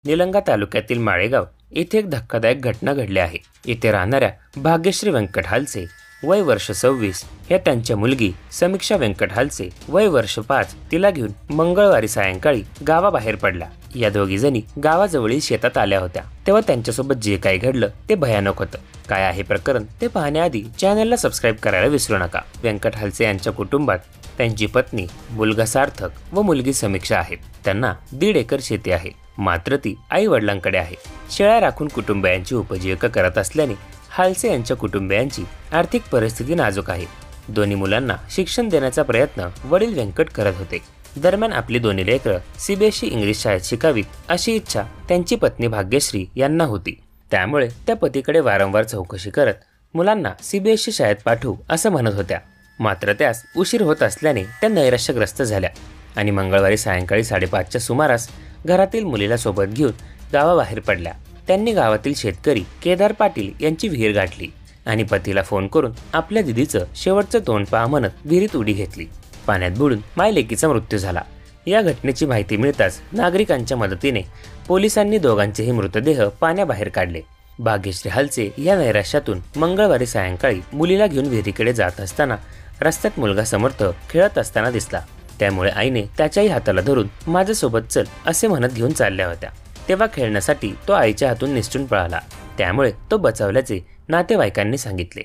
निलंगा तालुक्यातील माळेगाव येथे एक धक्कादायक घटना घडली आहे। येथे राहणाऱ्या भाग्यश्री व्यंकट हालसे वय वर्ष 26 या त्यांच्या मुलगी समीक्षा व्यंकट हालसे वय वर्ष 5 तिला घेऊन मंगळवारी सायंकाळी गावाबाहेर पडल्या। या दोघी जणी गावाजवळील शेतात आल्या होत्या तेव्हा त्यांच्यासोबत जे काही घडलं ते भयानक होतं। काय आहे प्रकरण ते पाहण्याआधी चॅनलला सबस्क्राईब करायला विसरू नका। व्यंकट हालसे यांच्या कुटुंबात त्यांची पत्नी, मुलगा सार्थक व मुलगी समीक्षा आहेत। त्यांना 1.5 एकर शेती आहे, मात्र ती आई वडिलांकडे आहे। शेळ्या राखून कुटुंबियांची उपजीविका करत असल्याने हालसे यांच्या कुटुंबियांची आर्थिक परिस्थिती नाजूक आहे। दोन्ही मुलांना शिक्षण देण्याचा प्रयत्न वडील व्यंकट करत होते। दरम्यान आपली दोन्ही लेकरं सीबीएसई इंग्लिश शाळेत शिकावीत अशी इच्छा त्यांची पत्नी भाग्यश्री यांना होती। त्यामुळे त्या पतीकडे वारंवार चौकशी करत मुलांना सीबीएसई शाळेत पाठवू असं म्हणत होत्या। मात्र त्यास उशीर होत असल्याने त्या नैराश्यग्रस्त झाल्या आणि मंगळवारी सायंकाळी 5:30च्या सुमारास घरातील मुलीला सोबत घेऊन गावाबाहेर पडल्या। त्यांनी गावातील शेतकरी केदार पाटील यांची विहीर गाठली आणि पतीला फोन करून आपल्या दिदीचं शेवटचं तोंड पहा म्हणत विहिरीत उडी घेतली। पाण्यात बुडून मायलेकीचा मृत्यू झाला। या घटनेची माहिती मिळताच नागरिकांच्या मदतीने पोलिसांनी दोघांचेही मृतदेह पाण्याबाहेर काढले। भाग्यश्री हालसे या नैराश्यातून मंगळवारी सायंकाळी मुलीला घेऊन विहिरीकडे जात असताना रस्त्यात मुलगा समर्थ खेळत असताना दिसला। त्यामुळे आईने त्याच्याही हाताला धरून माझ्यासोबत चल असे म्हणत घेऊन चालल्या होत्या। तेव्हा खेळण्यासाठी तो आईच्या हातून निसटून पळाला। त्यामुळे तो बचावल्याचे नातेवाईकांनी सांगितले।